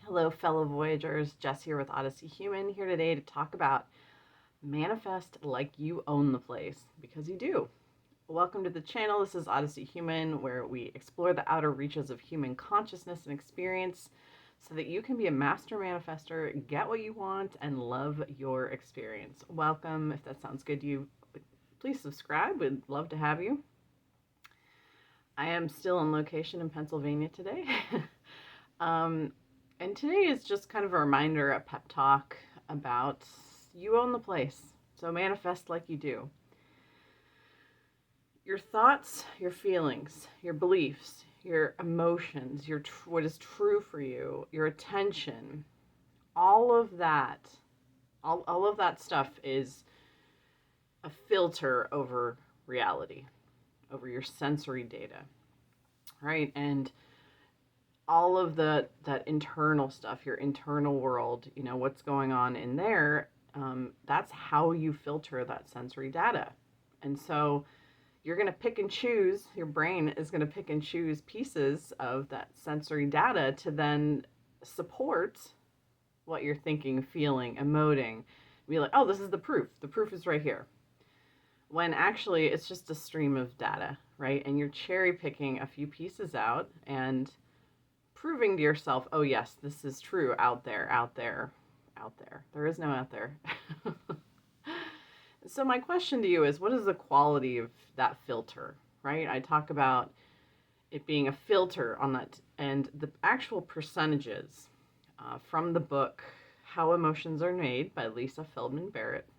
Hello, fellow Voyagers. Jess here with Odyssey Human, here today to talk about manifest like you own the place, because you do. Welcome to the channel. This is Odyssey Human, where we explore the outer reaches of human consciousness and experience so that you can be a master manifester, get what you want, and love your experience. Welcome. If that sounds good to you, please subscribe. We'd love to have you. I am still on location in Pennsylvania today. And today is just kind of a reminder, a pep talk about you own the place. So manifest like you do. Your thoughts, your feelings, your beliefs, your emotions, what is true for you, your attention, all of that, all of that stuff is a filter over reality, over your sensory data, right? And all of that internal stuff, your internal world, what's going on in there, that's how you filter that sensory data. And so you're going to pick and choose, your brain is going to pick and choose pieces of that sensory data to then support what you're thinking, feeling, emoting. Be like, oh, this is the proof. The proof is right here. When actually it's just a stream of data, right? And you're cherry picking a few pieces out and proving to yourself, oh yes, this is true out there, out there, out there. There is no out there. So my question to you is, what is the quality of that filter, right? I talk about it being a filter on that, and the actual percentages from the book, How Emotions Are Made by Lisa Feldman Barrett.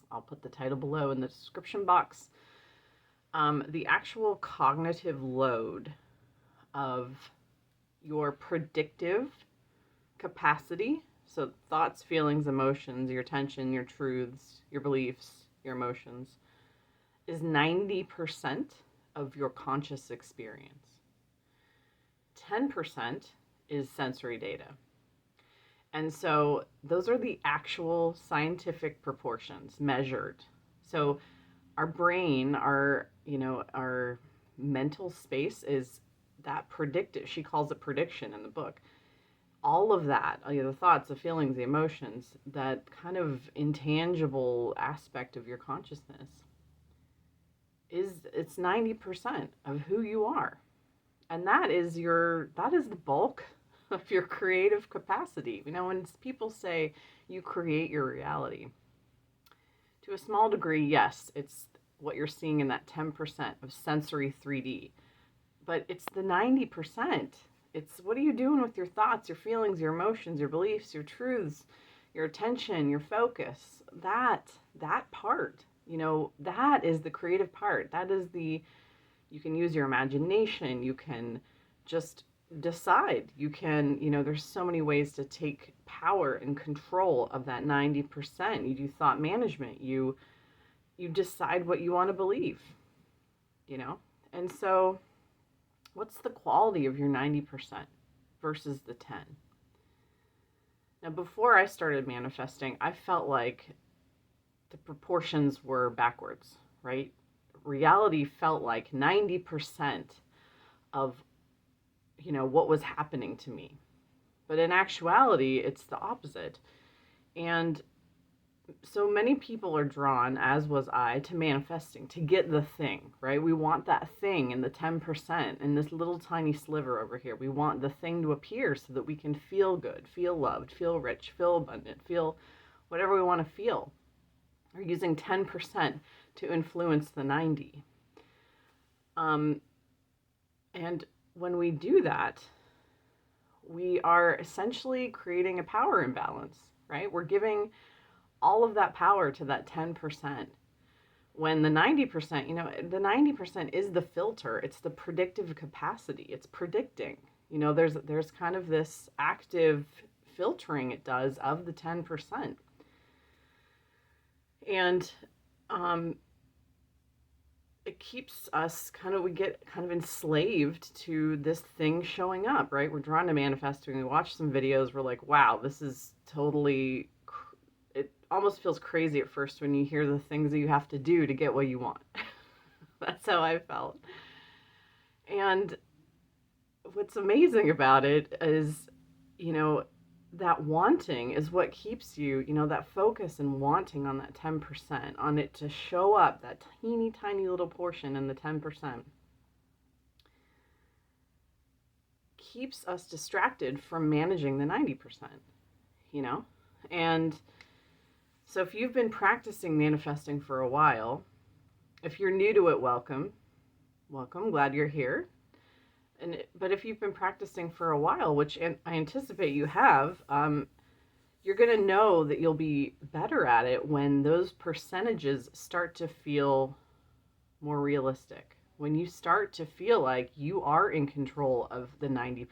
I'll put the title below in the description box. The actual cognitive load of your predictive capacity, so thoughts, feelings, emotions, your attention, your truths, your beliefs, your emotions, is 90% of your conscious experience. 10% is sensory data. And so those are the actual scientific proportions measured. So our brain, our mental space is that predictive. She calls it prediction in the book. All of that, the thoughts, the feelings, the emotions, that kind of intangible aspect of your consciousness it's 90% of who you are. And that is the bulk of your creative capacity. When people say you create your reality, to a small degree, yes, it's what you're seeing in that 10% of sensory 3D. But it's the 90%. It's what are you doing with your thoughts, your feelings, your emotions, your beliefs, your truths, your attention, your focus. That part, that is the creative part. That is you can use your imagination. You can just decide. You can, there's so many ways to take power and control of that 90%. You do thought management. You decide what you want to believe, And so what's the quality of your 90% versus the 10? Now, before I started manifesting, I felt like the proportions were backwards, right? Reality felt like 90% of, what was happening to me. But in actuality, it's the opposite. And so many people are drawn, as was I, to manifesting, to get the thing, right? We want that thing in the 10%, in this little tiny sliver over here. We want the thing to appear so that we can feel good, feel loved, feel rich, feel abundant, feel whatever we want to feel. We're using 10% to influence the 90. And when we do that, we are essentially creating a power imbalance, right? We're giving all of that power to that 10%. When the 90%, the 90% is the filter. It's the predictive capacity. It's predicting. There's kind of this active filtering it does of the 10%. And it keeps us we get kind of enslaved to this thing showing up, right? We're drawn to manifesting. We watch some videos. We're like, wow, this is totally, it almost feels crazy at first when you hear the things that you have to do to get what you want. That's how I felt. And what's amazing about it is you know, that wanting is what keeps you, that focus and wanting on that 10%, on it to show up, that teeny tiny little portion in the 10%, keeps us distracted from managing the 90%, you know? And so if you've been practicing manifesting for a while, if you're new to it, welcome. Welcome, glad you're here. But if you've been practicing for a while, which I anticipate you have, you're going to know that you'll be better at it when those percentages start to feel more realistic. When you start to feel like you are in control of the 90%.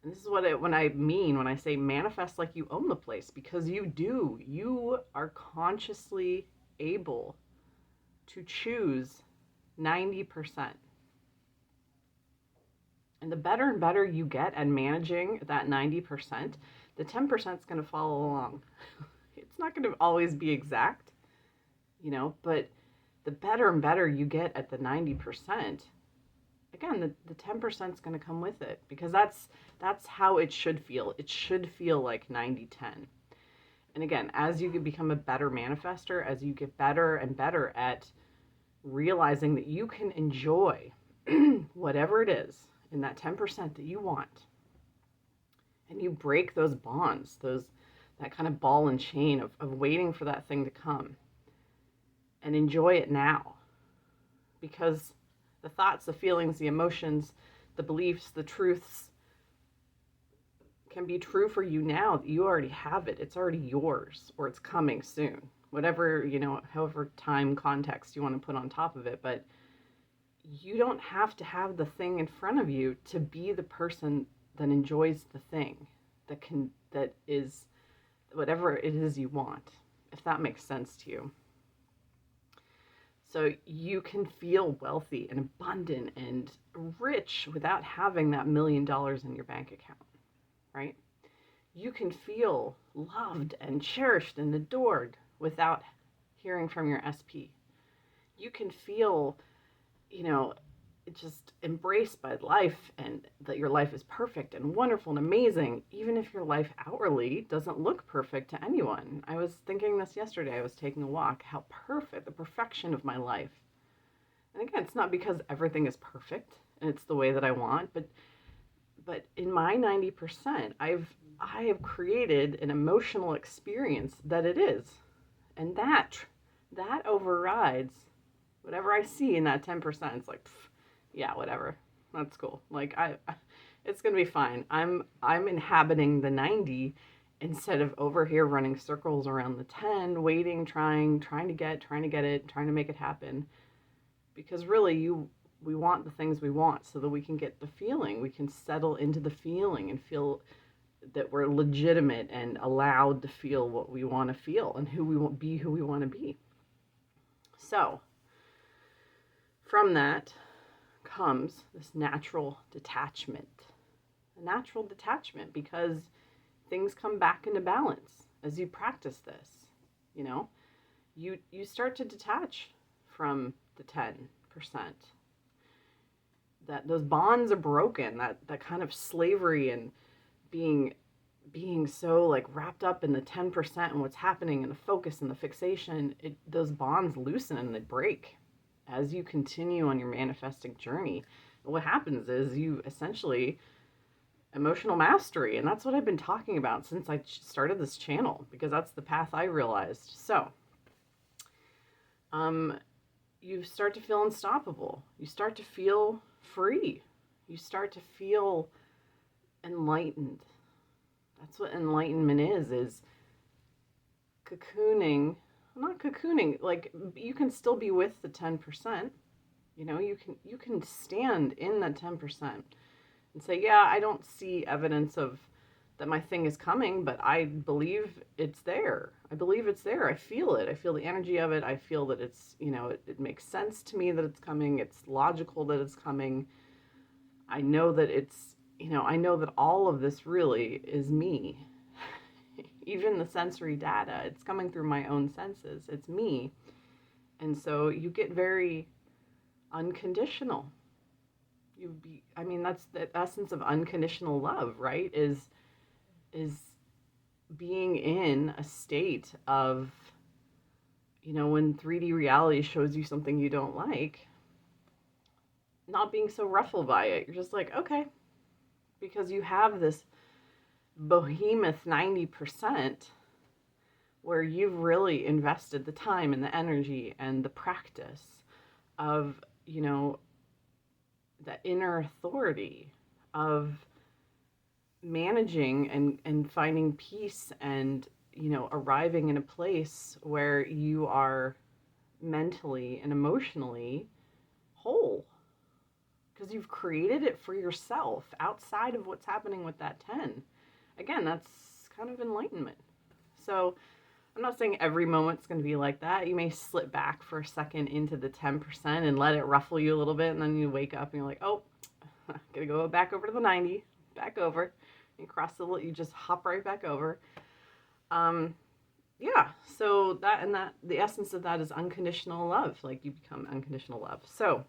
And this is when I say manifest like you own the place, because you do. You are consciously able to choose 90%. And the better and better you get at managing that 90%, the 10% is going to follow along. It's not going to always be exact, but the better and better you get at the 90%, again, the 10% is going to come with it, because that's how it should feel. It should feel like 90-10. And again, as you become a better manifester, as you get better and better at realizing that you can enjoy whatever it is in that 10% that you want, and you break those bonds, that kind of ball and chain of waiting for that thing to come, and enjoy it now. Because the thoughts, the feelings, the emotions, the beliefs, the truths can be true for you now. You already have it. It's already yours, or it's coming soon. Whatever, however time context you want to put on top of it. But you don't have to have the thing in front of you to be the person that enjoys the thing, that is whatever it is you want, if that makes sense to you. So you can feel wealthy and abundant and rich without having that $1 million in your bank account, right? You can feel loved and cherished and adored without hearing from your SP. You can feel, just embraced by life, and that your life is perfect and wonderful and amazing, even if your life outwardly doesn't look perfect to anyone. I was thinking this yesterday. I was taking a walk, how perfect, the perfection of my life. And again, it's not because everything is perfect and it's the way that I want, but in my 90%, I have created an emotional experience that it is. And that overrides whatever I see in that 10%. It's like, yeah, whatever. That's cool. Like it's going to be fine. I'm inhabiting the 90 instead of over here running circles around the 10, waiting, trying to get it, trying to make it happen. Because really we want the things we want so that we can get the feeling. We can settle into the feeling and feel that we're legitimate and allowed to feel what we want to feel and who we want to be. So, from that comes this natural detachment. A natural detachment, because things come back into balance as you practice this. You start to detach from the 10%. That those bonds are broken, that kind of slavery and being so like wrapped up in the 10% and what's happening and the focus and the fixation, those bonds loosen and they break as you continue on your manifesting journey. What happens is you essentially emotional mastery, and that's what I've been talking about since I started this channel, because that's the path I realized. So you start to feel unstoppable. You start to feel free. You start to feel enlightened. That's what enlightenment is cocooning. Not cocooning, like you can still be with the 10%. You can stand in that 10% and say, yeah, I don't see evidence of that my thing is coming, but I believe it's there. I believe it's there. I feel it. I feel the energy of it. I feel that it's, it makes sense to me that it's coming. It's logical that it's coming. I know that I know that all of this really is me. Even the sensory data, it's coming through my own senses. It's me. And so you get very unconditional. I mean, that's the essence of unconditional love, right? Is being in a state of, when 3D reality shows you something you don't like, not being so ruffled by it. You're just like, okay, because you have this behemoth 90% where you've really invested the time and the energy and the practice of, the inner authority of managing and finding peace and, arriving in a place where you are mentally and emotionally whole because you've created it for yourself outside of what's happening with that 10. Again, that's kind of enlightenment. So I'm not saying every moment's going to be like that. You may slip back for a second into the 10% and let it ruffle you a little bit, and then you wake up and you're like, oh, gotta go back over to the 90, back over. You cross you just hop right back over. Yeah, so the essence of that is unconditional love. Like, you become unconditional love. So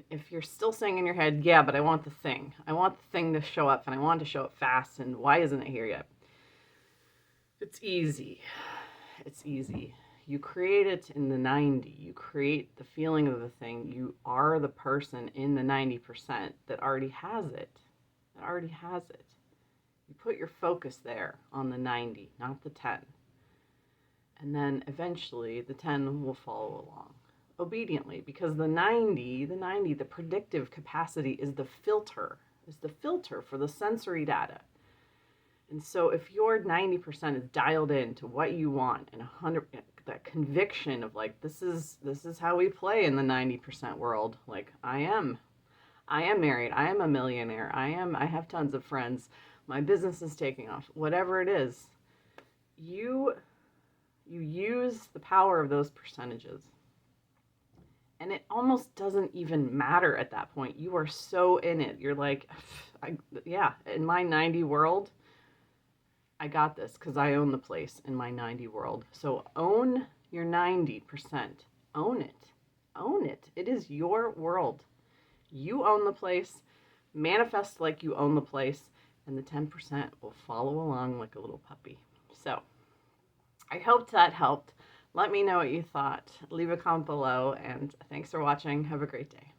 if you're still saying in your head, yeah, but I want the thing to show up, and I want it to show up fast, and why isn't it here yet? It's easy. You create it in the 90. You create the feeling of the thing. You are the person in the 90% that already has it. You put your focus there on the 90, not the 10. And then eventually the 10 will follow along obediently, because the 90, the predictive capacity is the filter for the sensory data. And so if your 90% is dialed in to what you want, and 100, that conviction of like, this is how we play in the 90% world. Like, I am married. I am a millionaire. I have tons of friends. My business is taking off. Whatever it is, you use the power of those percentages. And it almost doesn't even matter at that point. You are so in it. You're like, in my 90 world, I got this because I own the place in my 90 world. So own your 90%. Own it. Own it. It is your world. You own the place. Manifest like you own the place, and the 10% will follow along like a little puppy. So I hope that helped. Let me know what you thought. Leave a comment below, and thanks for watching. Have a great day.